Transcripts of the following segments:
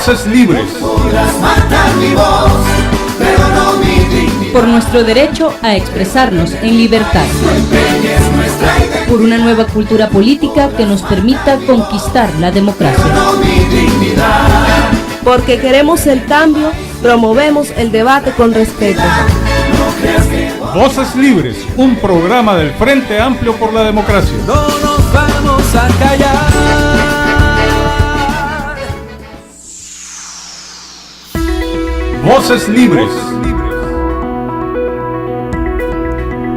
Voces libres. Podrás matar mi voz, pero no mi dignidad. Por nuestro derecho a expresarnos en libertad. No empeñes nuestra identidad. Por una nueva cultura política que nos permita conquistar la democracia. Pero no mi dignidad. Porque queremos el cambio, promovemos el debate con respeto. No creas que Voces libres, un programa del Frente Amplio por la Democracia. No nos vamos a callar. Voces libres.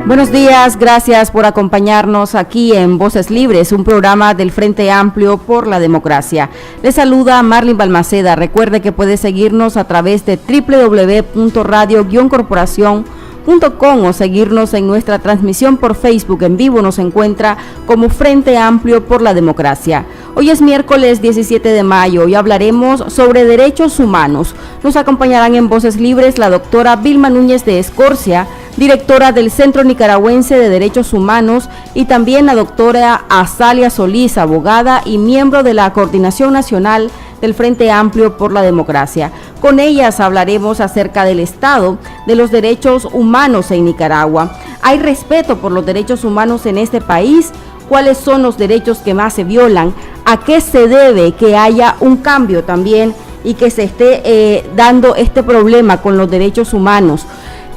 Buenos días, gracias por acompañarnos aquí en Voces Libres, un programa del Frente Amplio por la Democracia. Les saluda Marlene Balmaceda. Recuerde que puede seguirnos a través de www.radio-corporación.com o seguirnos en nuestra transmisión por Facebook en vivo. Nos encuentra como Frente Amplio por la Democracia. Hoy es miércoles 17 de mayo y hablaremos sobre derechos humanos. Nos acompañarán en Voces Libres la doctora Vilma Núñez de Escorcia, directora del Centro Nicaragüense de Derechos Humanos, y también la doctora Azalia Solís, abogada y miembro de la Coordinación Nacional del Frente Amplio por la Democracia. Con ellas hablaremos acerca del estado de los derechos humanos en Nicaragua. ¿Hay respeto por los derechos humanos en este país? ¿Cuáles son los derechos que más se violan? ¿A qué se debe que haya un cambio también y que se esté dando este problema con los derechos humanos?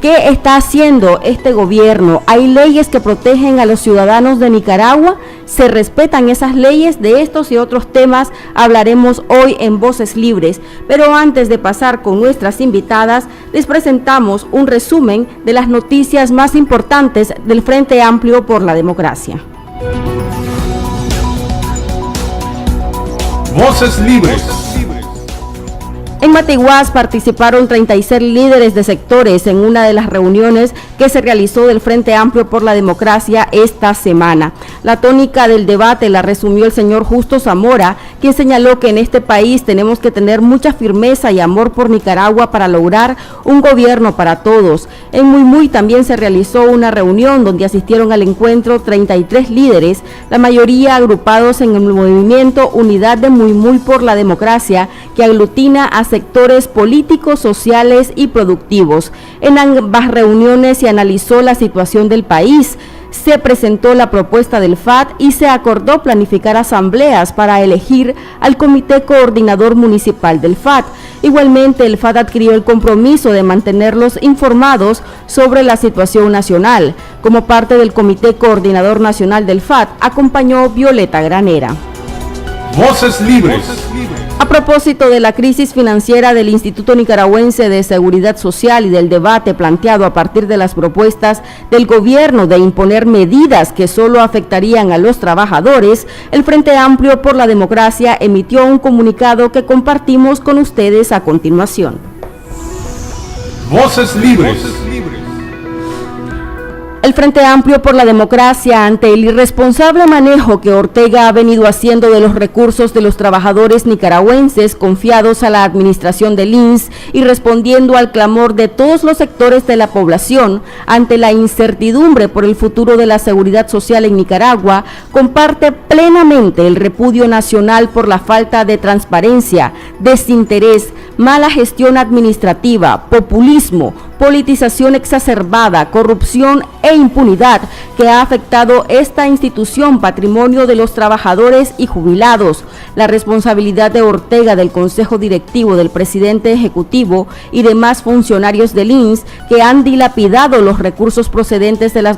¿Qué está haciendo este gobierno? ¿Hay leyes que protegen a los ciudadanos de Nicaragua? ¿Se respetan esas leyes? De estos y otros temas hablaremos hoy en Voces Libres. Pero antes de pasar con nuestras invitadas, les presentamos un resumen de las noticias más importantes del Frente Amplio por la Democracia. Voces libres. En Matiguás participaron 36 líderes de sectores en una de las reuniones que se realizó del Frente Amplio por la Democracia esta semana. La tónica del debate la resumió el señor Justo Zamora, quien señaló que en este país tenemos que tener mucha firmeza y amor por Nicaragua para lograr un gobierno para todos. En Muy también se realizó una reunión donde asistieron al encuentro 33 líderes, la mayoría agrupados en el movimiento Unidad de Muy por la Democracia, que aglutina a sectores políticos, sociales y productivos. En ambas reuniones se analizó la situación del país, se presentó la propuesta del FAT y se acordó planificar asambleas para elegir al Comité Coordinador Municipal del FAT. Igualmente, el FAT adquirió el compromiso de mantenerlos informados sobre la situación nacional. Como parte del Comité Coordinador Nacional del FAT, acompañó Violeta Granera. Voces libres. A propósito de la crisis financiera del Instituto Nicaragüense de Seguridad Social y del debate planteado a partir de las propuestas del gobierno de imponer medidas que solo afectarían a los trabajadores, el Frente Amplio por la Democracia emitió un comunicado que compartimos con ustedes a continuación. Voces libres. El Frente Amplio por la Democracia, ante el irresponsable manejo que Ortega ha venido haciendo de los recursos de los trabajadores nicaragüenses confiados a la administración del INS y respondiendo al clamor de todos los sectores de la población ante la incertidumbre por el futuro de la seguridad social en Nicaragua, comparte plenamente el repudio nacional por la falta de transparencia, desinterés, mala gestión administrativa, populismo, politización exacerbada, corrupción e impunidad que ha afectado esta institución, patrimonio de los trabajadores y jubilados. La responsabilidad de Ortega, del Consejo Directivo, del Presidente Ejecutivo y demás funcionarios del INS que han dilapidado los recursos procedentes de las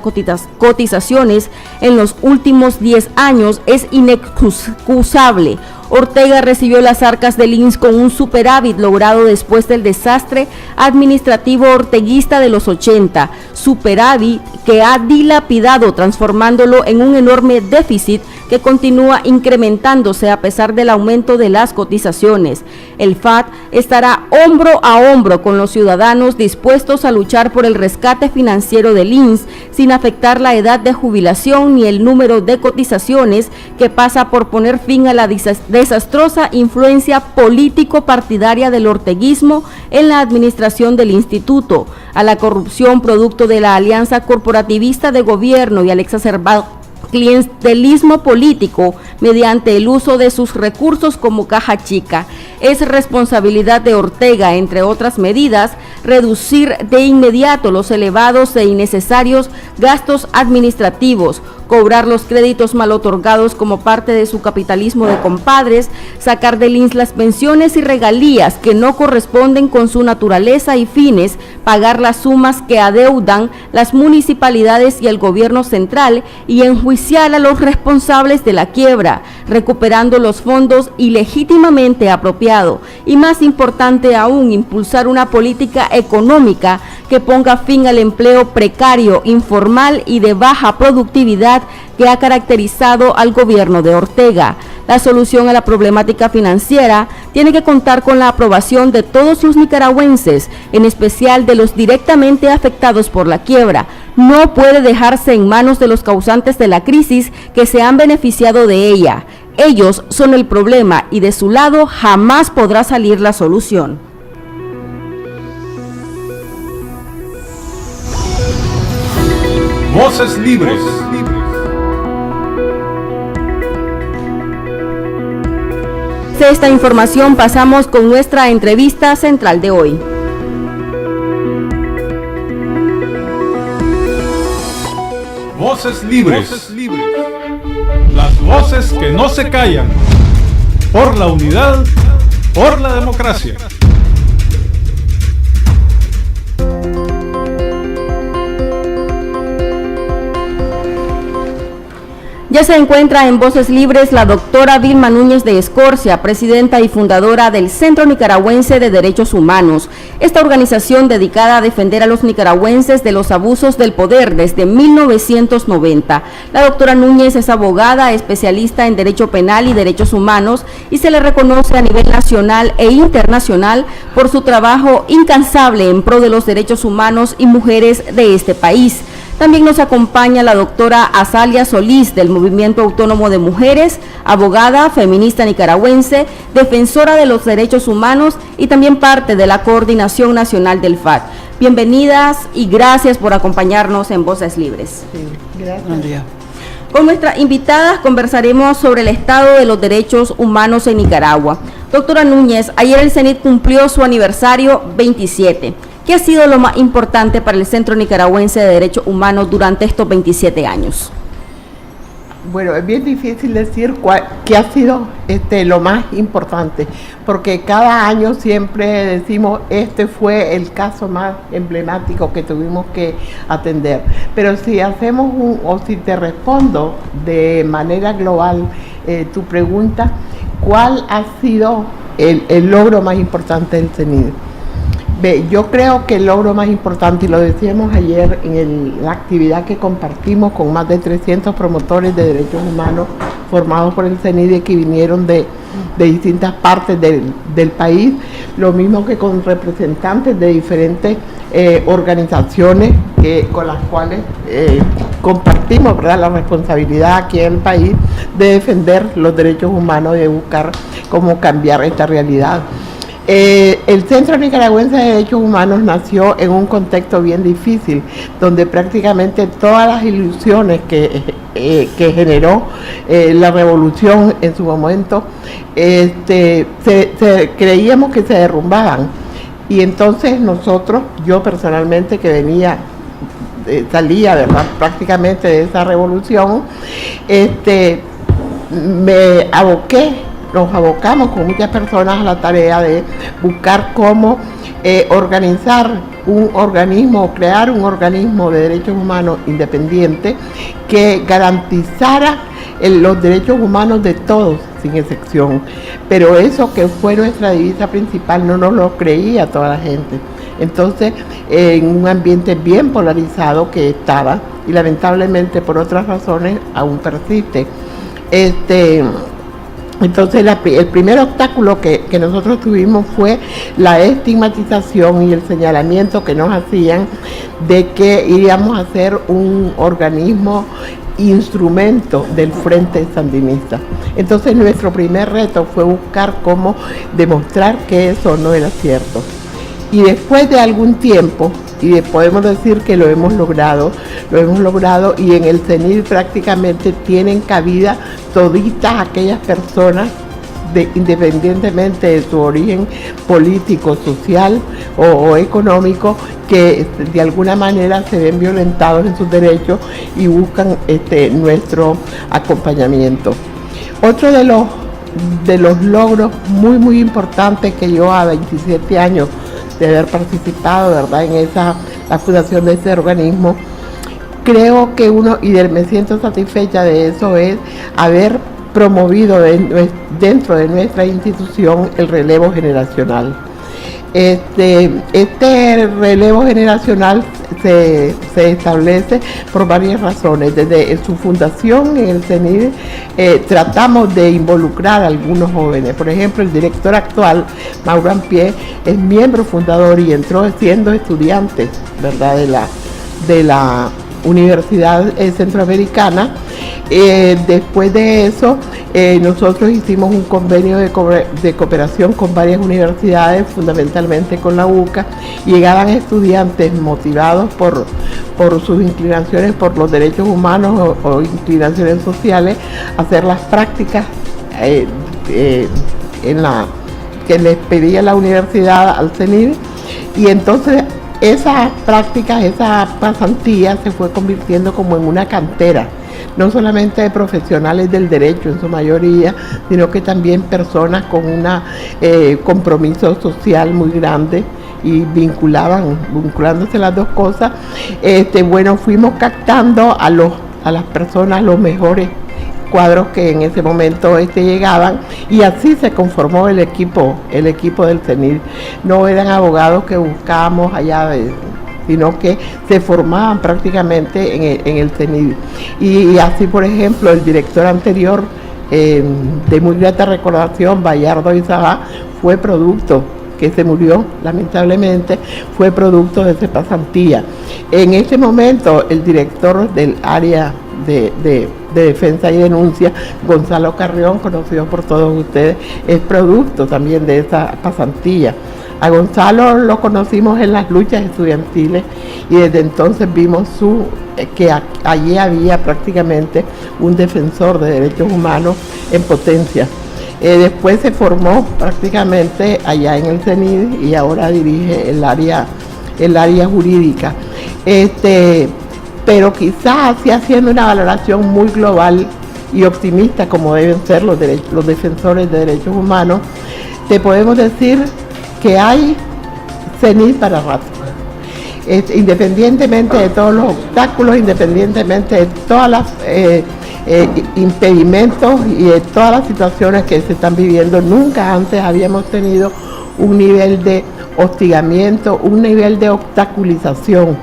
cotizaciones en los últimos 10 años es inexcusable. Ortega recibió las arcas del INS con un superávit logrado después del desastre administrativo orteguista de los 80, superávit que ha dilapidado transformándolo en un enorme déficit que continúa incrementándose a pesar del aumento de las cotizaciones. El FAT estará hombro a hombro con los ciudadanos dispuestos a luchar por el rescate financiero del INS sin afectar la edad de jubilación ni el número de cotizaciones, que pasa por poner fin a la desastrosa influencia político-partidaria del orteguismo en la administración del instituto, a la corrupción producto de la alianza corporativista de gobierno y al exacerbado clientelismo político mediante el uso de sus recursos como caja chica. Es responsabilidad de Ortega, entre otras medidas, reducir de inmediato los elevados e innecesarios gastos administrativos, cobrar los créditos mal otorgados como parte de su capitalismo de compadres, sacar del INSS las pensiones y regalías que no corresponden con su naturaleza y fines, pagar las sumas que adeudan las municipalidades y el gobierno central y enjuiciar a los responsables de la quiebra, recuperando los fondos ilegítimamente apropiados y, más importante aún, impulsar una política económica que ponga fin al empleo precario, informal y de baja productividad que ha caracterizado al gobierno de Ortega. La solución a la problemática financiera tiene que contar con la aprobación de todos los nicaragüenses, en especial de los directamente afectados por la quiebra. No puede dejarse en manos de los causantes de la crisis que se han beneficiado de ella. Ellos son el problema y de su lado jamás podrá salir la solución. Voces libres. De esta información pasamos con nuestra entrevista central de hoy. Voces libres. Las voces que no se callan. Por la unidad, por la democracia. Ya se encuentra en Voces Libres la doctora Vilma Núñez de Escorcia, presidenta y fundadora del Centro Nicaragüense de Derechos Humanos. Esta organización dedicada a defender a los nicaragüenses de los abusos del poder desde 1990. La doctora Núñez es abogada, especialista en Derecho Penal y Derechos Humanos y se le reconoce a nivel nacional e internacional por su trabajo incansable en pro de los derechos humanos y mujeres de este país. También nos acompaña la doctora Azalia Solís del Movimiento Autónomo de Mujeres, abogada, feminista nicaragüense, defensora de los derechos humanos y también parte de la Coordinación Nacional del FAD. Bienvenidas y gracias por acompañarnos en Voces Libres. Sí, gracias. Buen día. Con nuestras invitadas conversaremos sobre el estado de los derechos humanos en Nicaragua. Doctora Núñez, ayer el CENIT cumplió su aniversario 27. ¿Qué ha sido lo más importante para el Centro Nicaragüense de Derechos Humanos durante estos 27 años? Bueno, es bien difícil decir qué ha sido lo más importante, porque cada año siempre decimos este fue el caso más emblemático que tuvimos que atender. Pero si hacemos o si te respondo de manera global tu pregunta, ¿cuál ha sido el logro más importante del CENID? Yo creo que el logro más importante, y lo decíamos ayer en la actividad que compartimos con más de 300 promotores de derechos humanos formados por el CENID que vinieron de distintas partes del país, lo mismo que con representantes de diferentes organizaciones con las cuales compartimos, ¿verdad?, la responsabilidad aquí en el país de defender los derechos humanos y de buscar cómo cambiar esta realidad. El Centro Nicaragüense de Derechos Humanos nació en un contexto bien difícil, donde prácticamente todas las ilusiones que generó la revolución en su momento, creíamos que se derrumbaban. Y entonces nosotros, yo personalmente que salía, ¿verdad?, prácticamente de esa revolución, nos abocamos con muchas personas a la tarea de buscar cómo organizar un organismo, crear un organismo de derechos humanos independiente que garantizara los derechos humanos de todos, sin excepción. Pero eso que fue nuestra divisa principal no nos lo creía toda la gente. Entonces, en un ambiente bien polarizado que estaba, y lamentablemente por otras razones aún persiste. Entonces el primer obstáculo que nosotros tuvimos fue la estigmatización y el señalamiento que nos hacían de que íbamos a ser un organismo instrumento del Frente Sandinista. Entonces nuestro primer reto fue buscar cómo demostrar que eso no era cierto. Y después de algún tiempo y podemos decir que lo hemos logrado y en el CENID prácticamente tienen cabida toditas aquellas personas independientemente de su origen político, social o económico, que de alguna manera se ven violentados en sus derechos y buscan nuestro acompañamiento. Otro de los logros muy importantes que yo a 27 años de haber participado, ¿verdad?, en la fundación de ese organismo, creo que me siento satisfecha de eso, es haber promovido dentro de nuestra institución el relevo generacional. Este relevo generacional se establece por varias razones. Desde su fundación en el CENID tratamos de involucrar a algunos jóvenes. Por ejemplo, el director actual, Mauro Ampié, es miembro fundador y entró siendo estudiante, ¿verdad?, de la Universidad Centroamericana. Después de eso, nosotros hicimos un convenio de cooperación con varias universidades, fundamentalmente con la UCA. Llegaban estudiantes motivados por sus inclinaciones por los derechos humanos o inclinaciones sociales, a hacer las prácticas que les pedía la universidad al CENID, y entonces esas prácticas, esa pasantía se fue convirtiendo como en una cantera, no solamente de profesionales del derecho en su mayoría, sino que también personas con un compromiso social muy grande, y vinculándose las dos cosas. Fuimos captando a las personas, los mejores cuadros que en ese momento llegaban, y así se conformó el equipo del CENID. No eran abogados que buscábamos allá, sino que se formaban prácticamente en el CENID. Y así, por ejemplo, el director anterior, de muy grata recordación, Bayardo Izabá, fue producto, que se murió lamentablemente, fue producto de esa pasantía. En ese momento, el director del área de defensa y denuncia, Gonzalo Carrión, conocido por todos ustedes, es producto también de esa pasantía. A Gonzalo lo conocimos en las luchas estudiantiles, y desde entonces vimos que allí había prácticamente un defensor de derechos humanos en potencia. Después se formó prácticamente allá en el CENID y ahora dirige el área jurídica. Pero quizás así, haciendo una valoración muy global y optimista, como deben ser los defensores de derechos humanos, te podemos decir que hay CENID para rato. Independientemente de todos los obstáculos, independientemente de todas las impedimentos y de todas las situaciones que se están viviendo, nunca antes habíamos tenido un nivel de hostigamiento, un nivel de obstaculización,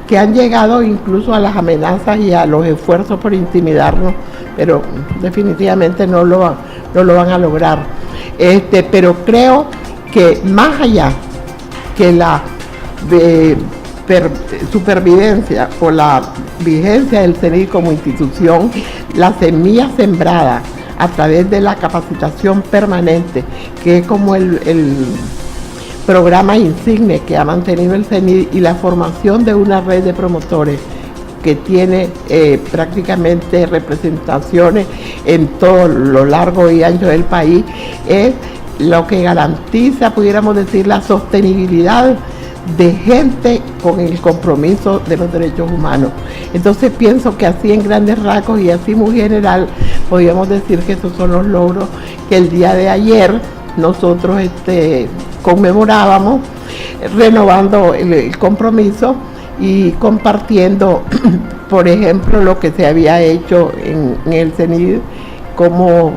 que han llegado incluso a las amenazas y a los esfuerzos por intimidarnos, pero definitivamente no lo van a lograr. Pero creo que más allá que la supervivencia o la vigencia del CENID como institución, la semilla sembrada a través de la capacitación permanente, que es como el programa insigne que ha mantenido el CENID, y la formación de una red de promotores que tiene prácticamente representaciones en todo lo largo y ancho del país, es lo que garantiza, pudiéramos decir, la sostenibilidad de gente con el compromiso de los derechos humanos. Entonces pienso que así, en grandes rasgos y así muy general, podríamos decir que esos son los logros que el día de ayer nosotros conmemorábamos, renovando el compromiso y compartiendo, por ejemplo, lo que se había hecho en el CENID, cómo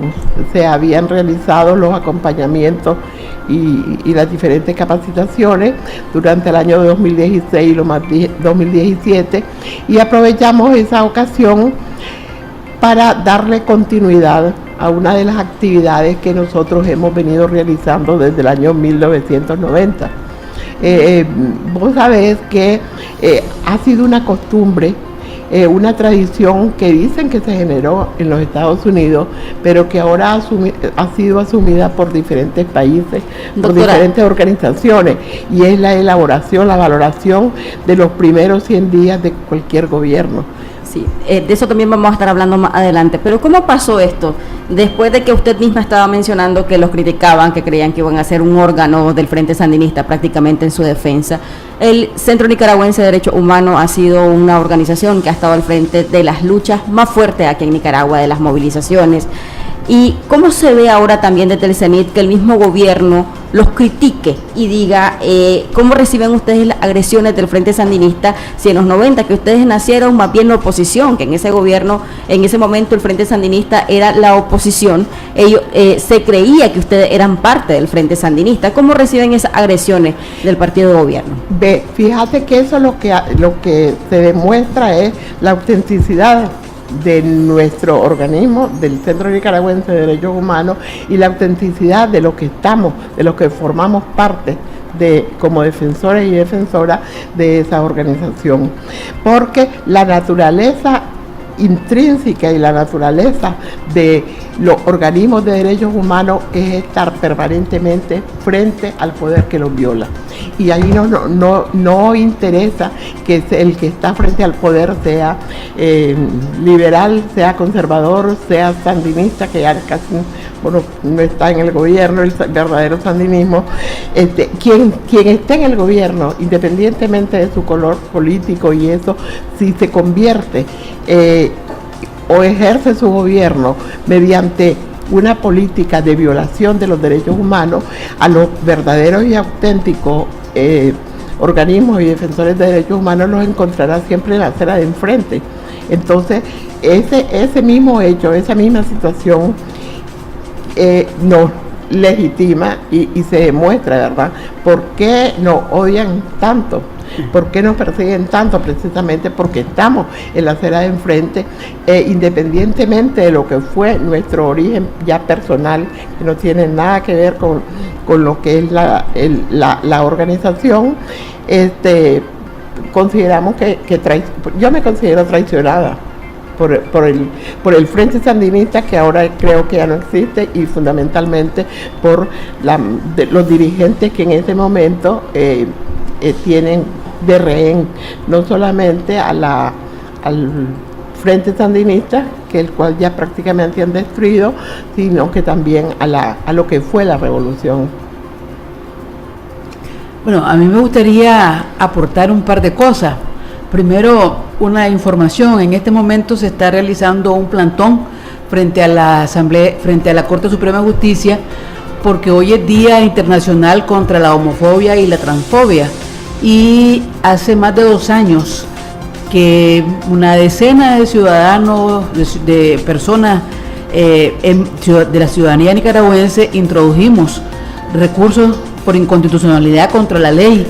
se habían realizado los acompañamientos y las diferentes capacitaciones durante el año 2016 y 2017, y aprovechamos esa ocasión para darle continuidad a una de las actividades que nosotros hemos venido realizando desde el año 1990. Vos sabés que ha sido una costumbre una tradición que dicen que se generó en los Estados Unidos, pero que ahora ha sido asumida por diferentes países, por diferentes organizaciones, y es la elaboración, la valoración de los primeros 100 días de cualquier gobierno. Sí, de eso también vamos a estar hablando más adelante, pero ¿cómo pasó esto? Después de que usted misma estaba mencionando que los criticaban, que creían que iban a ser un órgano del Frente Sandinista prácticamente en su defensa, el Centro Nicaragüense de Derechos Humanos ha sido una organización que ha estado al frente de las luchas más fuertes aquí en Nicaragua, de las movilizaciones. ¿Y cómo se ve ahora también desde el CENIT que el mismo gobierno los critique y diga cómo reciben ustedes las agresiones del Frente Sandinista, si en los 90 que ustedes nacieron más bien la oposición, que en ese gobierno, en ese momento el Frente Sandinista era la oposición, ellos se creía que ustedes eran parte del Frente Sandinista? ¿Cómo reciben esas agresiones del partido de gobierno? Fíjate que eso lo que se demuestra es la autenticidad de nuestro organismo, del Centro Nicaragüense de Derechos Humanos, y la autenticidad de lo que estamos, de lo que formamos parte como defensores y defensoras de esa organización, porque la naturaleza intrínseca y la naturaleza de los organismos de derechos humanos es estar permanentemente frente al poder que los viola, y ahí no interesa que el que está frente al poder sea liberal, sea conservador, sea sandinista, que ya casi no está en el gobierno, el verdadero sandinismo. Quien esté en el gobierno, independientemente de su color político y eso, si se convierte o ejerce su gobierno mediante una política de violación de los derechos humanos, a los verdaderos y auténticos organismos y defensores de derechos humanos los encontrará siempre en la acera de enfrente. Entonces, ese mismo hecho, esa misma situación nos legitima y se demuestra, ¿verdad?, por qué nos odian tanto. ¿Por qué nos persiguen tanto? Precisamente porque estamos en la acera de enfrente, independientemente de lo que fue nuestro origen ya personal, que no tiene nada que ver con lo que es la organización. Consideramos yo me considero traicionada por el Frente Sandinista, que ahora creo que ya no existe, y fundamentalmente por los dirigentes que en ese momento tienen de rehén no solamente al Frente Sandinista, que el cual ya prácticamente han destruido, sino que también a lo que fue la revolución. Bueno, a mí me gustaría aportar un par de cosas. Primero, una información. En este momento se está realizando un plantón frente a la Asamblea, frente a la Corte Suprema de Justicia, porque hoy es Día Internacional contra la Homofobia y la Transfobia. Y hace más de 2 años que una decena de ciudadanos, de personas de la ciudadanía nicaragüense, introdujimos recursos por inconstitucionalidad contra la ley,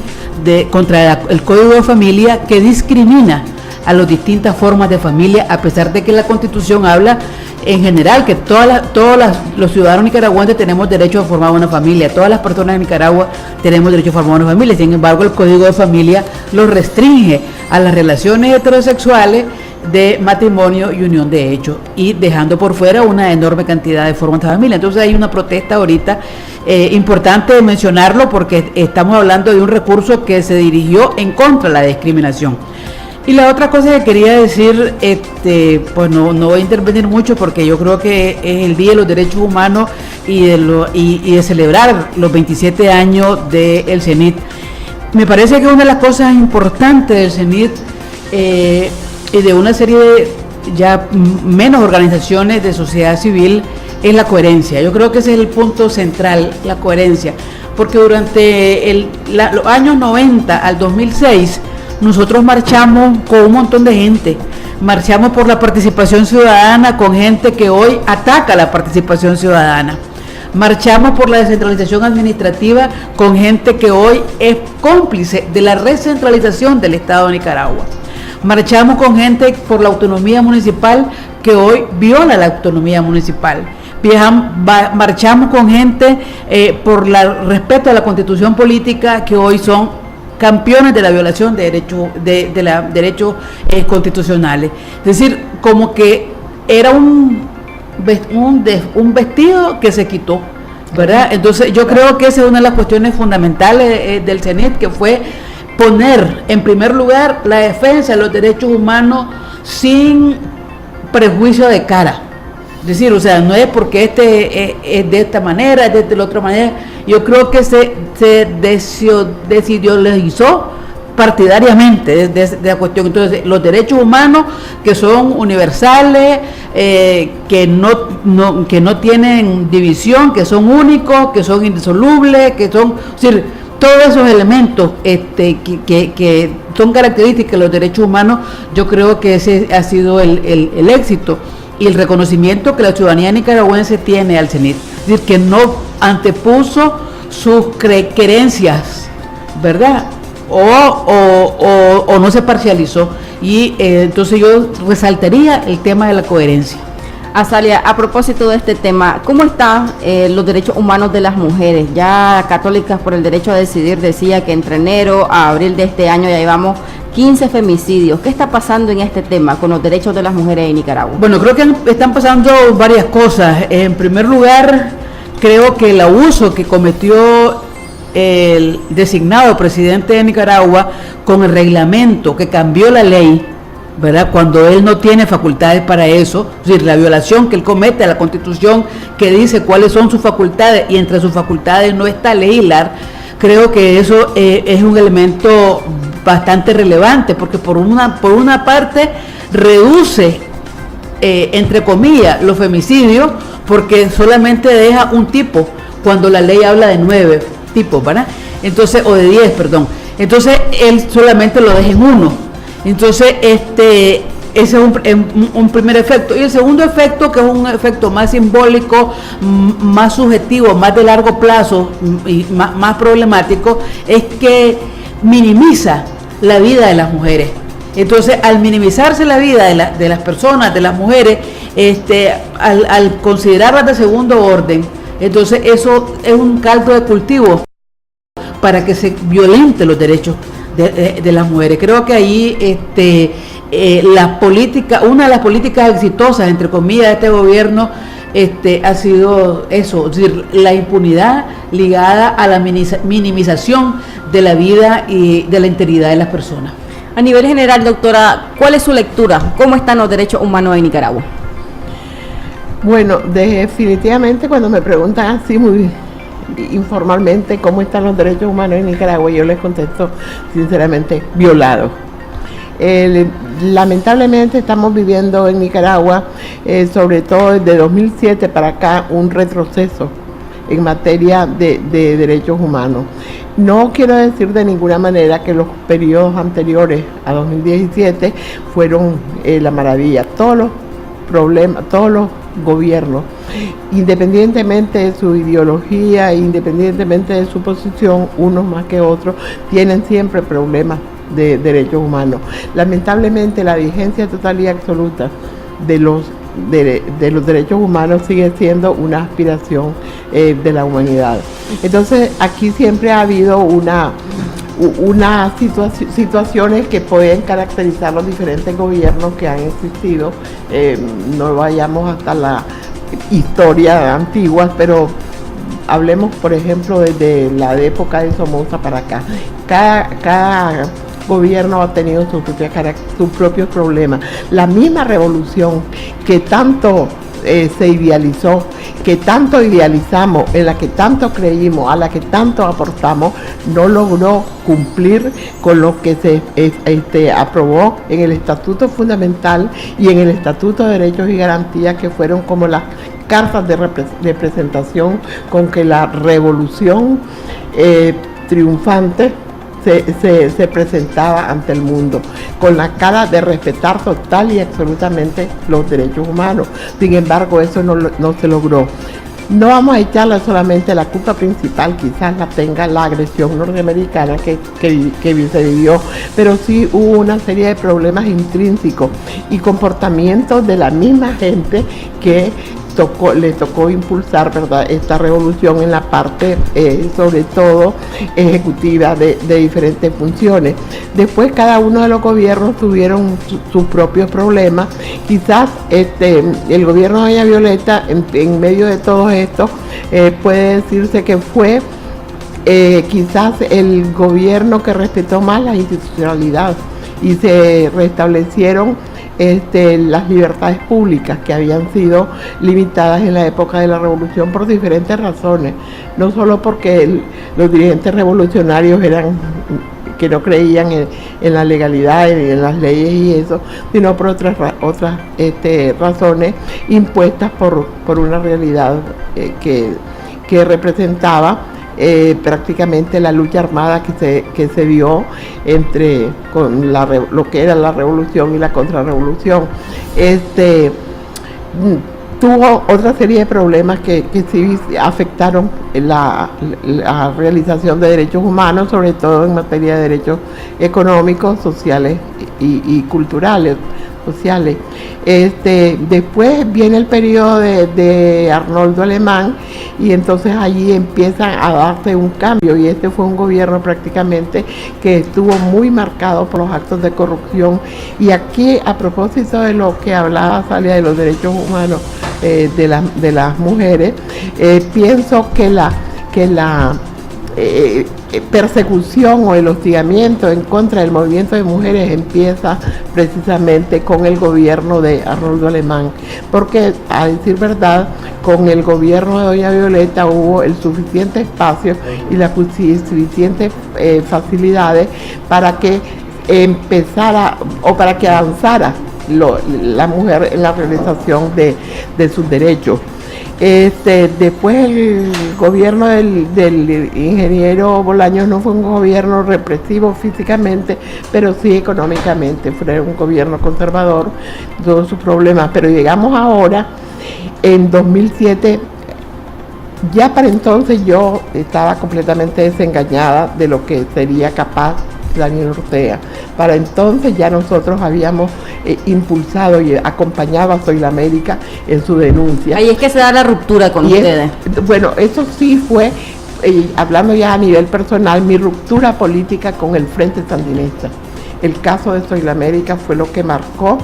contra el Código de Familia, que discrimina a las distintas formas de familia, a pesar de que la Constitución habla en general que todos los ciudadanos nicaragüenses tenemos derecho a formar una familia, todas las personas de Nicaragua tenemos derecho a formar una familia. Sin embargo, el Código de Familia lo restringe a las relaciones heterosexuales de matrimonio y unión de hecho, y dejando por fuera una enorme cantidad de formas de familia. Entonces hay una protesta ahorita, importante mencionarlo, porque estamos hablando de un recurso que se dirigió en contra de la discriminación. Y la otra cosa que quería decir, pues no voy a intervenir mucho, porque yo creo que es el Día de los Derechos Humanos y de celebrar los 27 años del CENIT. Me parece que una de las cosas importantes del CENIT y de una serie de ya menos organizaciones de sociedad civil es la coherencia. Yo creo que ese es el punto central, la coherencia, porque durante los años 90 al 2006 nosotros marchamos con un montón de gente, marchamos por la participación ciudadana con gente que hoy ataca la participación ciudadana, marchamos por la descentralización administrativa con gente que hoy es cómplice de la recentralización del Estado de Nicaragua, marchamos con gente por la autonomía municipal que hoy viola la autonomía municipal, marchamos con gente por el respeto a la Constitución política que hoy son campeones de la violación de derechos constitucionales. Es decir, como que era un vestido que se quitó, ¿verdad? Entonces yo creo que esa es una de las cuestiones fundamentales del CENIT, que fue poner en primer lugar la defensa de los derechos humanos sin prejuicio de cara. Es decir, o sea, no es porque es de esta manera, es de la otra manera. Yo creo que se desideologizó partidariamente de la cuestión. Entonces, los derechos humanos que son universales, que no tienen división, que son únicos, que son indisolubles, que son, es decir, todos esos elementos que son características de los derechos humanos, yo creo que ese ha sido el éxito y el reconocimiento que la ciudadanía nicaragüense tiene al CENIT. Es decir, que no antepuso sus creencias, ¿verdad? O no se parcializó. Y entonces yo resaltaría el tema de la coherencia. Azalia, a propósito de este tema, ¿cómo están los derechos humanos de las mujeres? Ya Católicas por el Derecho a Decidir decía que entre enero a abril de este año ya llevamos 15 femicidios. ¿Qué está pasando en este tema con los derechos de las mujeres en Nicaragua? Bueno, creo que están pasando varias cosas. En primer lugar, creo que el abuso que cometió el designado presidente de Nicaragua con el reglamento que cambió la ley, ¿verdad? Cuando él no tiene facultades para eso, es decir, la violación que él comete a la Constitución, que dice cuáles son sus facultades, y entre sus facultades no está legislar. Creo que eso es un elemento bastante relevante, porque por una parte reduce, entre comillas, los femicidios, porque solamente deja un tipo, cuando la ley habla de 9 tipos, ¿verdad? Entonces, o de 10, perdón. Entonces, él solamente lo deja en 1. Entonces, ese es un primer efecto. Y el segundo efecto, que es un efecto más simbólico, más subjetivo, más de largo plazo y más problemático, es que minimiza la vida de las mujeres. Entonces, al minimizarse la vida de las personas, de las mujeres, al considerarlas de segundo orden, entonces eso es un caldo de cultivo para que se violenten los derechos de las mujeres. Creo que ahí una de las políticas exitosas, entre comillas, de este gobierno ha sido eso, es decir, la impunidad ligada a la minimización de la vida y de la integridad de las personas. A nivel general, doctora, ¿cuál es su lectura? ¿Cómo están los derechos humanos en Nicaragua? Bueno, definitivamente cuando me preguntan así muy informalmente cómo están los derechos humanos en Nicaragua, yo les contesto sinceramente violados. Lamentablemente estamos viviendo en Nicaragua, sobre todo desde 2007 para acá, un retroceso en materia de derechos humanos. No quiero decir de ninguna manera que los periodos anteriores a 2017 fueron la maravilla. Todos los problemas, todos los gobiernos, independientemente de su ideología, independientemente de su posición, unos más que otros, tienen siempre problemas de derechos humanos. Lamentablemente la vigencia total y absoluta de los derechos humanos sigue siendo una aspiración de la humanidad. Entonces aquí siempre ha habido unas situaciones que pueden caracterizar los diferentes gobiernos que han existido. No vayamos hasta la historia antigua, pero hablemos, por ejemplo, desde la época de Somoza para acá. Cada gobierno ha tenido sus propios problemas. La misma revolución que tanto se idealizó, que tanto idealizamos, en la que tanto creímos, a la que tanto aportamos, no logró cumplir con lo que se aprobó en el Estatuto Fundamental y en el Estatuto de Derechos y Garantías, que fueron como las cartas de presentación con que la revolución triunfante se presentaba ante el mundo, con la cara de respetar total y absolutamente los derechos humanos. Sin embargo, eso no se logró. No vamos a echarle solamente la culpa principal, quizás la tenga la agresión norteamericana que se vivió, pero sí hubo una serie de problemas intrínsecos y comportamientos de la misma gente que le tocó impulsar, ¿verdad?, esta revolución en la parte, sobre todo, ejecutiva de diferentes funciones. Después cada uno de los gobiernos tuvieron sus propios problemas. Quizás el gobierno de doña Violeta, en medio de todo esto, puede decirse que fue quizás el gobierno que respetó más la institucionalidad y se restablecieron las libertades públicas que habían sido limitadas en la época de la revolución por diferentes razones, no solo porque los dirigentes revolucionarios que no creían en la legalidad y en las leyes y eso, sino por otras razones impuestas por una realidad que representaba prácticamente la lucha armada que se dio con lo que era la revolución y la contrarrevolución. Tuvo otra serie de problemas que sí afectaron la realización de derechos humanos, sobre todo en materia de derechos económicos, sociales y culturales, sociales. Después viene el periodo de Arnoldo Alemán y entonces allí empieza a darse un cambio, y fue un gobierno prácticamente que estuvo muy marcado por los actos de corrupción. Y aquí, a propósito de lo que hablaba Salia de los derechos humanos de las mujeres, pienso que la persecución o el hostigamiento en contra del movimiento de mujeres empieza precisamente con el gobierno de Arnoldo Alemán, porque, a decir verdad, con el gobierno de doña Violeta hubo el suficiente espacio y las suficientes facilidades para que empezara o para que avanzara la mujer en la realización de sus derechos. Después el gobierno del ingeniero Bolaños no fue un gobierno represivo físicamente, pero sí económicamente. Fue un gobierno conservador, todos sus problemas. Pero llegamos ahora, en 2007, ya para entonces yo estaba completamente desengañada de lo que sería capaz Daniel Ortega. Para entonces ya nosotros habíamos impulsado y acompañado a Soylamérica en su denuncia. Ahí es que se da la ruptura con ustedes. Bueno, eso sí fue, hablando ya a nivel personal, mi ruptura política con el Frente Sandinista. El caso de Soylamérica fue lo que marcó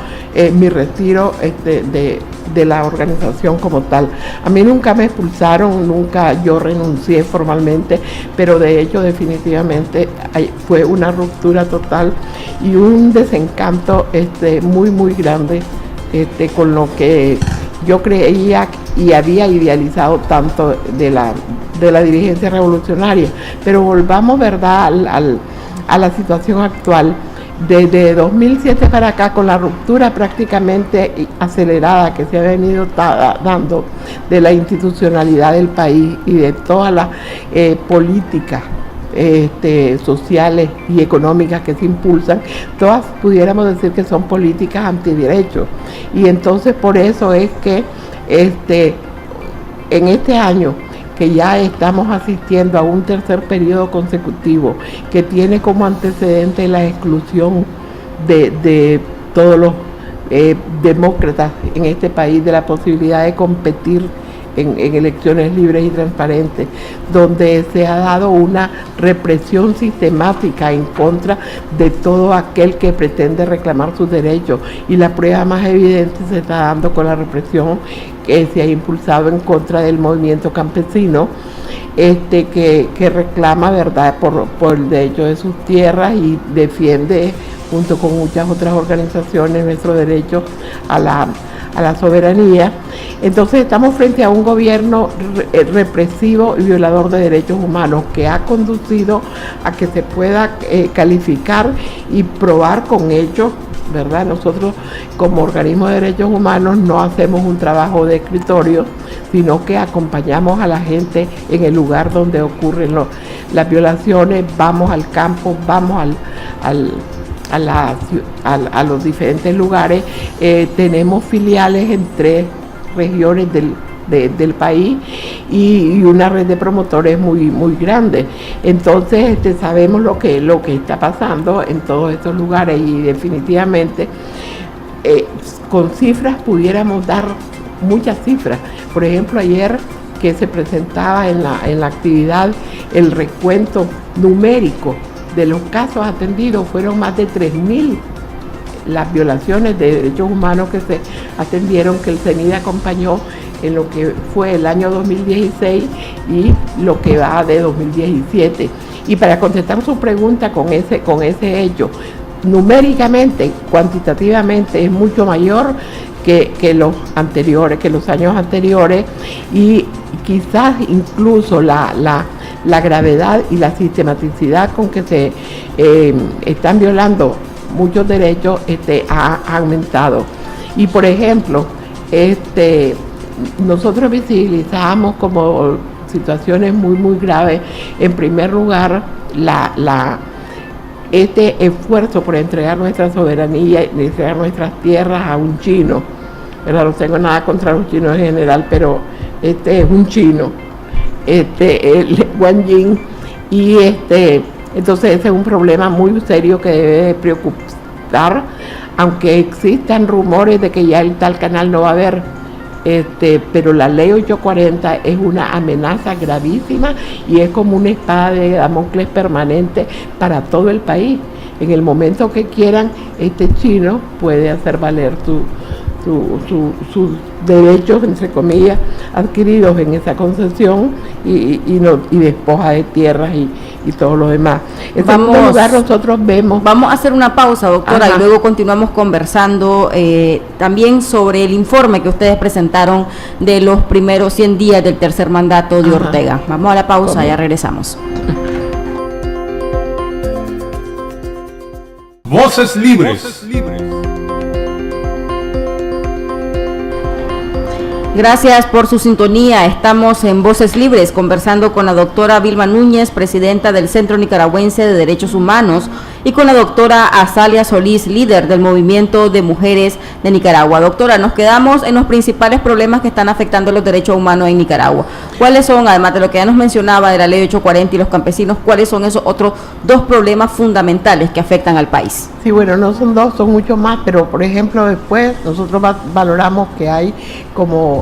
mi retiro de la organización como tal. A mí nunca me expulsaron, nunca yo renuncié formalmente, pero de hecho definitivamente fue una ruptura total y un desencanto muy muy grande con lo que yo creía y había idealizado tanto de la dirigencia revolucionaria. Pero volvamos, ¿verdad?, a la situación actual. Desde 2007 para acá, con la ruptura prácticamente acelerada que se ha venido dando de la institucionalidad del país y de todas las políticas sociales y económicas que se impulsan, todas pudiéramos decir que son políticas antiderechos. Y entonces por eso es que en este año, que ya estamos asistiendo a un tercer periodo consecutivo que tiene como antecedente la exclusión de todos los demócratas en este país de la posibilidad de competir en elecciones libres y transparentes, donde se ha dado una represión sistemática en contra de todo aquel que pretende reclamar sus derechos, y la prueba más evidente se está dando con la represión que se ha impulsado en contra del movimiento campesino, que reclama, verdad, por el derecho de sus tierras y defiende junto con muchas otras organizaciones nuestro derecho a la soberanía. Entonces estamos frente a un gobierno represivo y violador de derechos humanos que ha conducido a que se pueda calificar y probar con hechos, ¿verdad? Nosotros como organismo de derechos humanos no hacemos un trabajo de escritorio, sino que acompañamos a la gente en el lugar donde ocurren las violaciones, vamos al campo, vamos a los diferentes lugares. Tenemos filiales en 3 regiones del país y una red de promotores muy muy grande. Entonces sabemos lo que está pasando en todos estos lugares, y definitivamente con cifras pudiéramos dar muchas cifras. Por ejemplo, ayer que se presentaba en la actividad el recuento numérico de los casos atendidos, fueron más de 3.000 las violaciones de derechos humanos que se atendieron, que el CENIDE acompañó en lo que fue el año 2016 y lo que va de 2017. Y para contestar su pregunta con ese hecho, numéricamente, cuantitativamente es mucho mayor que los anteriores, que los años anteriores, y quizás incluso la gravedad y la sistematicidad con que se están violando muchos derechos ha aumentado. Y por ejemplo, nosotros visibilizamos como situaciones muy graves, en primer lugar, este esfuerzo por entregar nuestra soberanía y entregar nuestras tierras a un chino, ¿verdad? No tengo nada contra los chinos en general, pero este es un chino, el Wang Jing, y entonces ese es un problema muy serio que debe preocupar, aunque existan rumores de que ya el tal canal no va a haber, pero la ley 840 es una amenaza gravísima y es como una espada de Damocles permanente para todo el país. En el momento que quieran, este chino puede hacer valer sus derechos, entre comillas, adquiridos en esa concesión y despoja de tierras y todo lo demás. En segundo lugar, nosotros Vamos a hacer una pausa, doctora, Ajá. y luego continuamos conversando también sobre el informe que ustedes presentaron de los primeros 100 días del tercer mandato de Ajá. Ortega. Vamos a la pausa, ¿Cómo? ya regresamos. Voces libres. Gracias por su sintonía. Estamos en Voces Libres conversando con la doctora Vilma Núñez, presidenta del Centro Nicaragüense de Derechos Humanos, y con la doctora Azalia Solís, líder del Movimiento de Mujeres de Nicaragua. Doctora, nos quedamos en los principales problemas que están afectando los derechos humanos en Nicaragua. ¿Cuáles son, además de lo que ya nos mencionaba de la ley 840 y los campesinos, cuáles son esos otros dos problemas fundamentales que afectan al país? Sí, bueno, no son dos, son muchos más, pero por ejemplo después nosotros valoramos que hay como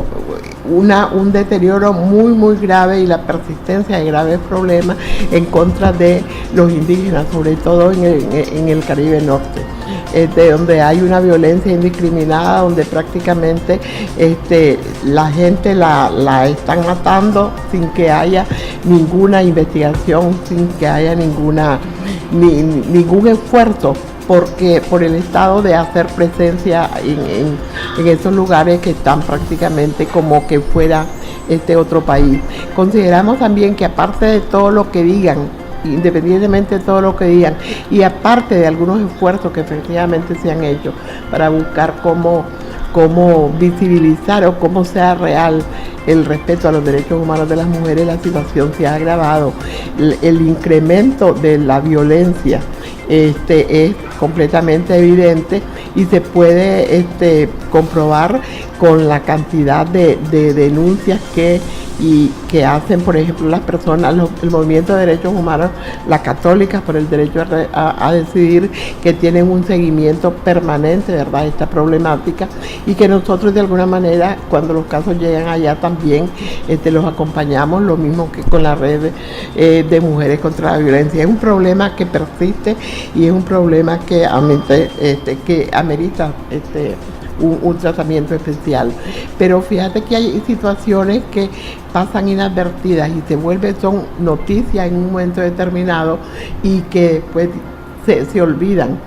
un deterioro muy grave y la persistencia de graves problemas en contra de los indígenas, sobre todo en el Caribe Norte, donde hay una violencia indiscriminada, donde prácticamente la gente la están matando sin que haya ninguna investigación, sin que haya ningún esfuerzo por el Estado de hacer presencia en esos lugares que están prácticamente como que fuera otro país. Consideramos también que aparte de todo lo que digan, independientemente de todo lo que digan, y aparte de algunos esfuerzos que efectivamente se han hecho para buscar cómo visibilizar o cómo sea real el respeto a los derechos humanos de las mujeres, la situación se ha agravado. El incremento de la violencia es completamente evidente y se puede comprobar con la cantidad de denuncias que hacen, por ejemplo, las personas, el movimiento de derechos humanos, las católicas por el derecho a decidir, que tienen un seguimiento permanente, ¿verdad?, esta problemática, y que nosotros de alguna manera, cuando los casos llegan allá, también los acompañamos, lo mismo que con la red de mujeres contra la violencia. Es un problema que persiste y es un problema que amerita un tratamiento especial, pero fíjate que hay situaciones que pasan inadvertidas y son noticias en un momento determinado y que pues se olvidan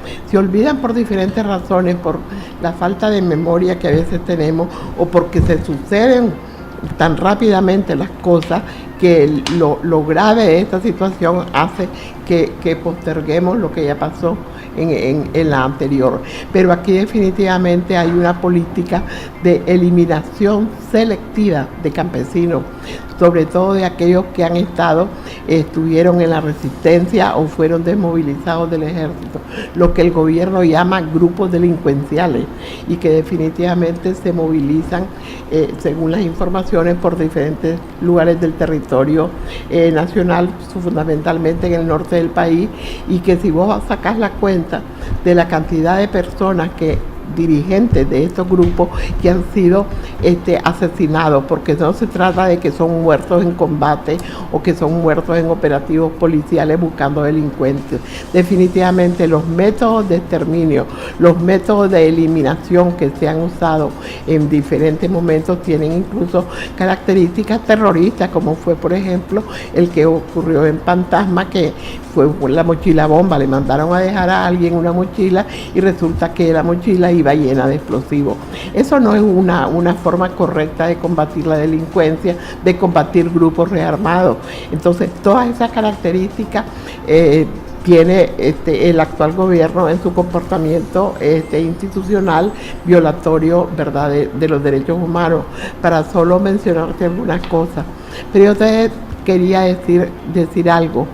por diferentes razones, por la falta de memoria que a veces tenemos o porque se suceden tan rápidamente las cosas que lo grave de esta situación hace que posterguemos lo que ya pasó en la anterior. Pero aquí definitivamente hay una política de eliminación selectiva de campesinos, sobre todo de aquellos que estuvieron en la resistencia o fueron desmovilizados del ejército, lo que el gobierno llama grupos delincuenciales, y que definitivamente se movilizan, según las informaciones, por diferentes lugares del territorio nacional, fundamentalmente en el norte del país, y que si vos sacás la cuenta de la cantidad de personas que dirigentes de estos grupos que han sido asesinados, porque no se trata de que son muertos en combate o que son muertos en operativos policiales buscando delincuentes. Definitivamente los métodos de exterminio, los métodos de eliminación que se han usado en diferentes momentos tienen incluso características terroristas, como fue por ejemplo el que ocurrió en Fantasma, que fue la mochila bomba. Le mandaron a dejar a alguien una mochila y resulta que la mochila iba llena de explosivos. Eso no es una forma correcta de combatir la delincuencia, de combatir grupos rearmados. Entonces, todas esas características tiene el actual gobierno en su comportamiento institucional violatorio, ¿verdad?, de los derechos humanos, para solo mencionarte algunas cosas. Pero yo te quería decir algo.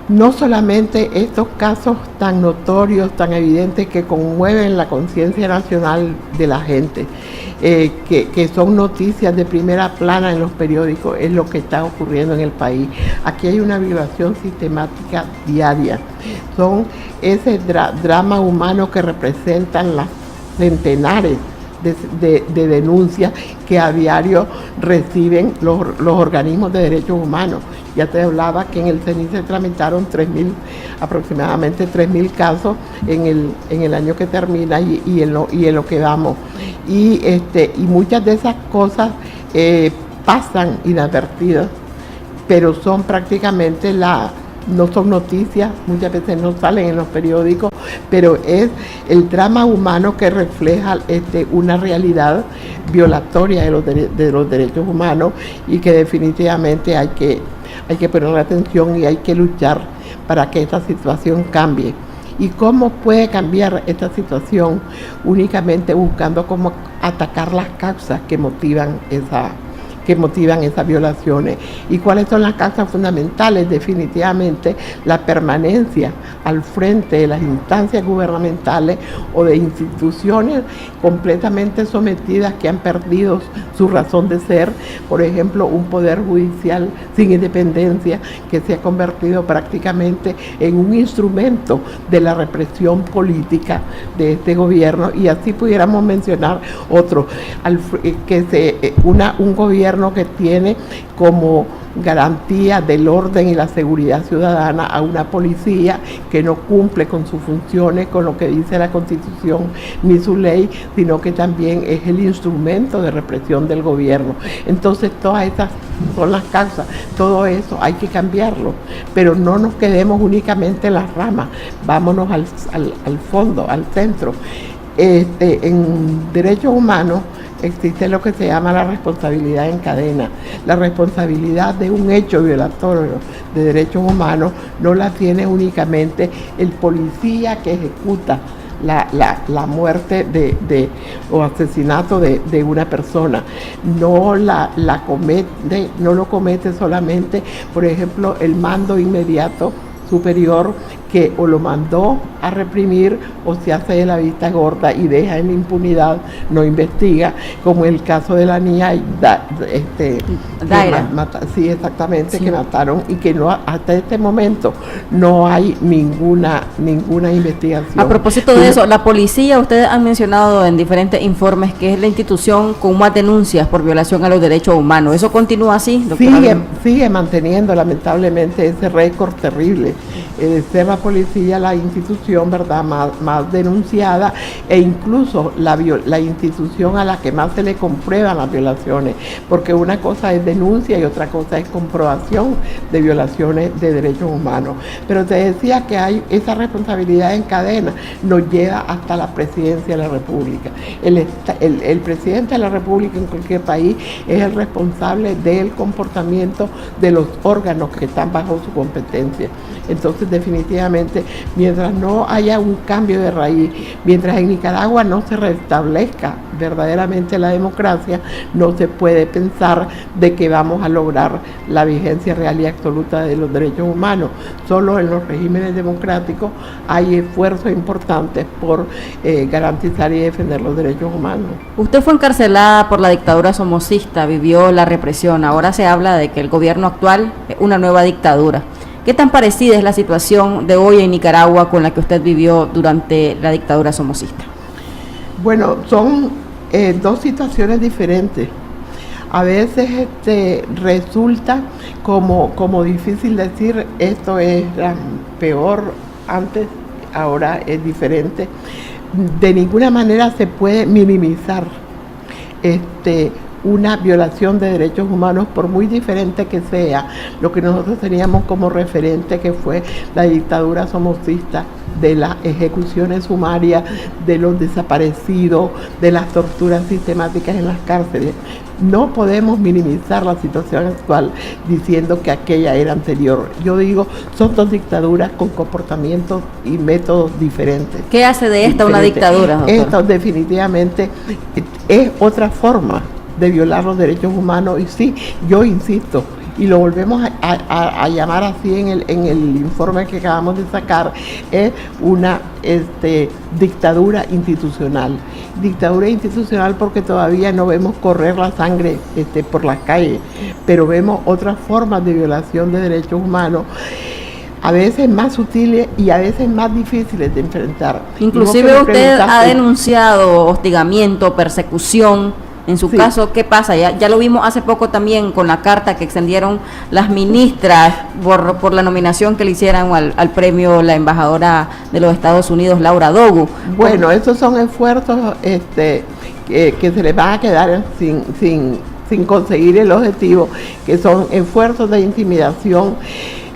No solamente estos casos tan notorios, tan evidentes, que conmueven la conciencia nacional de la gente, que son noticias de primera plana en los periódicos, es lo que está ocurriendo en el país. Aquí hay una violación sistemática diaria. Son ese drama humano que representan las centenares de denuncias que a diario reciben los organismos de derechos humanos. Ya te hablaba que en el CENI se tramitaron aproximadamente 3.000 casos en el año que termina y en lo que vamos. Y muchas de esas cosas pasan inadvertidas, pero son prácticamente no son noticias, muchas veces no salen en los periódicos, pero es el drama humano que refleja una realidad violatoria de los derechos humanos, y que definitivamente hay que poner atención y hay que luchar para que esta situación cambie. ¿Y cómo puede cambiar esta situación? Únicamente buscando cómo atacar las causas que motivan esas violaciones. ¿Y cuáles son las causas fundamentales? Definitivamente la permanencia al frente de las instancias gubernamentales o de instituciones completamente sometidas, que han perdido su razón de ser. Por ejemplo, un poder judicial sin independencia, que se ha convertido prácticamente en un instrumento de la represión política de este gobierno, y así pudiéramos mencionar otro, un gobierno que tiene como garantía del orden y la seguridad ciudadana a una policía que no cumple con sus funciones, con lo que dice la Constitución ni su ley, sino que también es el instrumento de represión del gobierno. Entonces, todas esas son las causas. Todo eso hay que cambiarlo, pero no nos quedemos únicamente en las ramas, vámonos al fondo, al centro. En derechos humanos existe lo que se llama la responsabilidad en cadena. La responsabilidad de un hecho violatorio de derechos humanos no la tiene únicamente el policía que ejecuta la muerte o asesinato de una persona. No lo comete solamente, por ejemplo, el mando inmediato superior, que o lo mandó a reprimir o se hace de la vista gorda y deja en la impunidad, no investiga, como el caso de la niña Daira. Sí, exactamente, sí, que mataron, y que no, hasta este momento no hay ninguna investigación. A propósito de eso, la policía, ustedes han mencionado en diferentes informes que es la institución con más denuncias por violación a los derechos humanos. ¿Eso continúa así, doctora? Sigue manteniendo lamentablemente ese récord terrible de ser la policía la institución, ¿verdad?, más denunciada, e incluso la institución a la que más se le comprueban las violaciones, porque una cosa es denuncia y otra cosa es comprobación de violaciones de derechos humanos. Pero te decía que hay esa responsabilidad en cadena, nos lleva hasta la presidencia de la República. El presidente de la República en cualquier país es el responsable del comportamiento de los órganos que están bajo su competencia. Entonces, definitivamente, mientras no haya un cambio de raíz, mientras en Nicaragua no se restablezca verdaderamente la democracia, no se puede pensar de que vamos a lograr la vigencia real y absoluta de los derechos humanos. Solo en los regímenes democráticos hay esfuerzos importantes por garantizar y defender los derechos humanos. Usted fue encarcelada por la dictadura somocista, vivió la represión. Ahora se habla de que el gobierno actual es una nueva dictadura. ¿Qué tan parecida es la situación de hoy en Nicaragua con la que usted vivió durante la dictadura somocista? Bueno, son dos situaciones diferentes. A veces resulta como difícil decir esto era peor antes, ahora es diferente. De ninguna manera se puede minimizar una violación de derechos humanos, por muy diferente que sea. Lo que nosotros teníamos como referente, que fue la dictadura somocista, de las ejecuciones sumarias, de los desaparecidos, de las torturas sistemáticas en las cárceles. No podemos minimizar la situación actual diciendo que aquella era anterior. Yo digo, son dos dictaduras con comportamientos y métodos diferentes. ¿Qué hace de esta una dictadura, doctor? Esto definitivamente es otra forma de violar los derechos humanos, y sí, yo insisto, y lo volvemos a llamar así en el informe que acabamos de sacar, es una dictadura institucional. Dictadura institucional porque todavía no vemos correr la sangre por las calles, pero vemos otras formas de violación de derechos humanos, a veces más sutiles y a veces más difíciles de enfrentar. Inclusive usted ha denunciado hostigamiento, persecución. En su caso, ¿qué pasa? Ya lo vimos hace poco también con la carta que extendieron las ministras por la nominación que le hicieran al premio la embajadora de los Estados Unidos, Laura Dogu. Bueno, esos son esfuerzos que se les van a quedar sin conseguir el objetivo, que son esfuerzos de intimidación.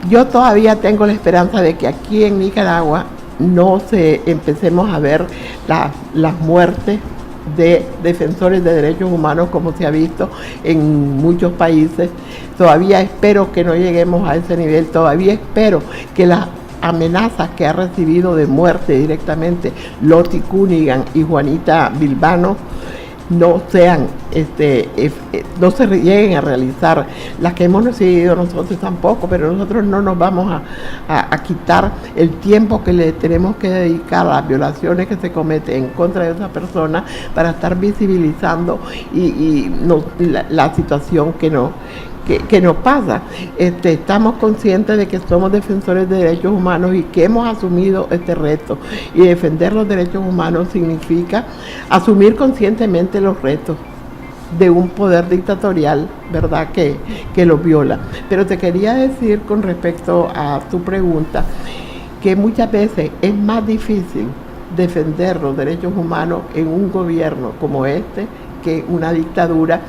Yo todavía tengo la esperanza de que aquí en Nicaragua no empecemos a ver las muertes de defensores de derechos humanos como se ha visto en muchos países. Todavía espero que no lleguemos a ese nivel, todavía espero que las amenazas que ha recibido de muerte directamente Loti Cunningham y Juanita Bilbano no sean, no se lleguen a realizar. Las que hemos recibido nosotros tampoco, pero nosotros no nos vamos a quitar el tiempo que le tenemos que dedicar a las violaciones que se cometen en contra de esa persona para estar visibilizando la situación que nos pasa. Estamos conscientes de que somos defensores de derechos humanos y que hemos asumido este reto, y defender los derechos humanos significa asumir conscientemente los retos de un poder dictatorial, ¿verdad?, que los viola. Pero te quería decir, con respecto a tu pregunta, que muchas veces es más difícil defender los derechos humanos en un gobierno como este que una dictadura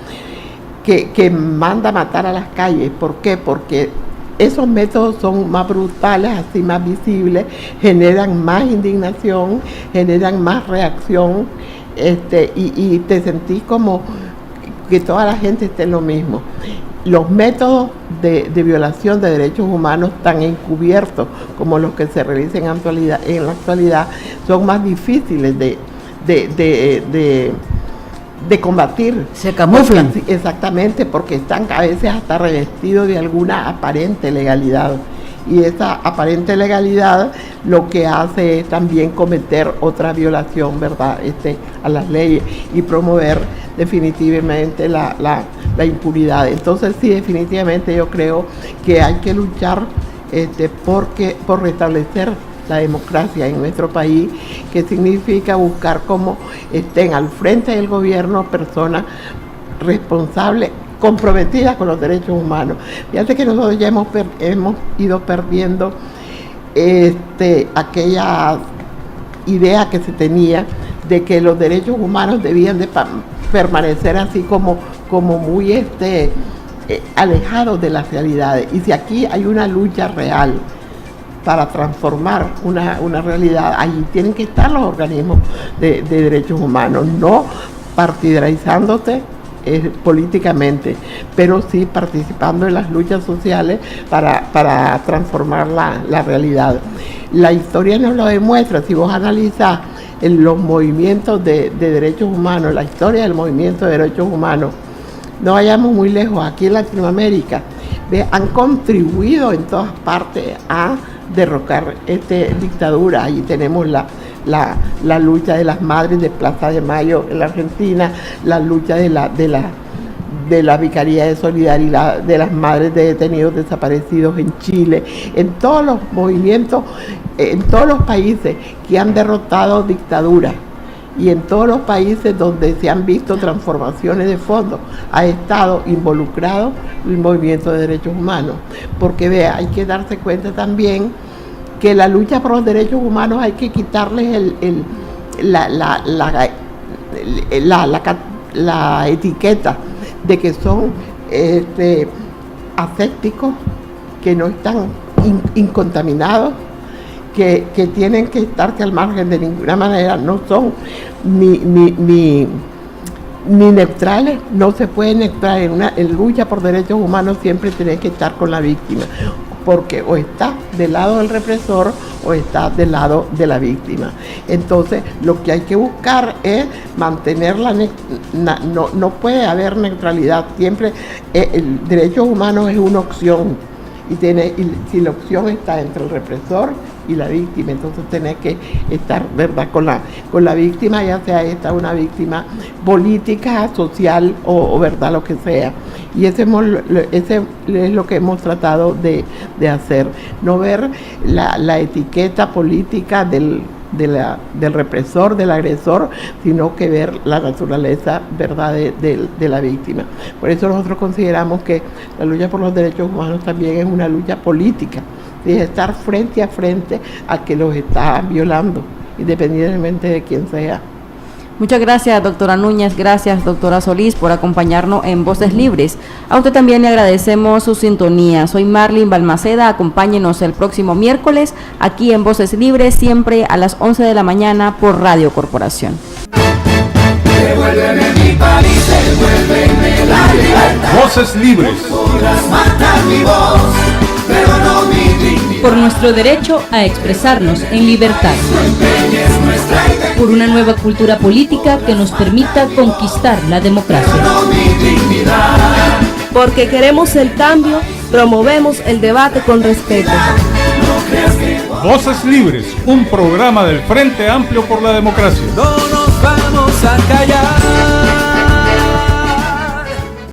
que manda a matar a las calles. ¿Por qué? Porque esos métodos son más brutales, así más visibles, generan más indignación, generan más reacción, y te sentís como que toda la gente esté en lo mismo. Los métodos de violación de derechos humanos tan encubiertos como los que se realizan en la actualidad son más difíciles de combatir. Se camuflan. Porque, exactamente, porque están a veces hasta revestidos de alguna aparente legalidad. Y esa aparente legalidad lo que hace es también cometer otra violación, ¿verdad?, a las leyes, y promover definitivamente la impunidad. Entonces sí, definitivamente yo creo que hay que luchar por restablecer la democracia en nuestro país, que significa buscar cómo estén al frente del gobierno personas responsables, comprometidas con los derechos humanos. Fíjate que nosotros ya hemos ido perdiendo aquella idea que se tenía de que los derechos humanos debían de permanecer así como muy alejados de las realidades. Y si aquí hay una lucha real para transformar una realidad, allí tienen que estar los organismos de derechos humanos, no partidarizándose políticamente, pero sí participando en las luchas sociales para transformar la realidad. La historia nos lo demuestra. Si vos analizás los movimientos de derechos humanos, la historia del movimiento de derechos humanos, no vayamos muy lejos, aquí en Latinoamérica, han contribuido en todas partes a derrocar dictadura. Allí tenemos la lucha de las madres de Plaza de Mayo en la Argentina, la lucha de la Vicaría de Solidaridad de las madres de detenidos desaparecidos en Chile, en todos los movimientos, en todos los países que han derrotado dictaduras y en todos los países donde se han visto transformaciones de fondo ha estado involucrado el movimiento de derechos humanos. Porque vea, hay que darse cuenta también que la lucha por los derechos humanos hay que quitarles la etiqueta de que son asépticos, que no están incontaminados, que tienen que estarse al margen de ninguna manera, no son ni neutrales, no se pueden neutral. En lucha por derechos humanos siempre tenés que estar con la víctima, porque o está del lado del represor o está del lado de la víctima. Entonces, lo que hay que buscar es mantener no puede haber neutralidad, siempre el derecho humano es una opción, y si la opción está entre el represor y la víctima, entonces tenés que estar, ¿verdad?, con la víctima, ya sea esta una víctima política, social o verdad, lo que sea. Y ese es lo que hemos tratado de hacer, no ver la etiqueta política del represor, del agresor, sino que ver la naturaleza, ¿verdad?, de la víctima. Por eso nosotros consideramos que la lucha por los derechos humanos también es una lucha política, es estar frente a frente al que los está violando, independientemente de quién sea. Muchas gracias, doctora Núñez, gracias, doctora Solís, por acompañarnos en Voces Libres. A usted también le agradecemos su sintonía. Soy Marlene Balmaceda, acompáñenos el próximo miércoles aquí en Voces Libres, siempre a las 11 de la mañana por Radio Corporación. Devuélveme mi país, devuélveme la libertad. Voces Libres. Podrás matar mi voz, pero no mi dignidad. Por nuestro derecho a expresarnos en libertad. No empeñes nuestra idea, Por una nueva cultura política que nos permita conquistar la democracia. no mi dignidad. Porque queremos el cambio, promovemos el debate con respeto. No creas que Voces Libres, un programa del Frente Amplio por la Democracia. No nos vamos a callar.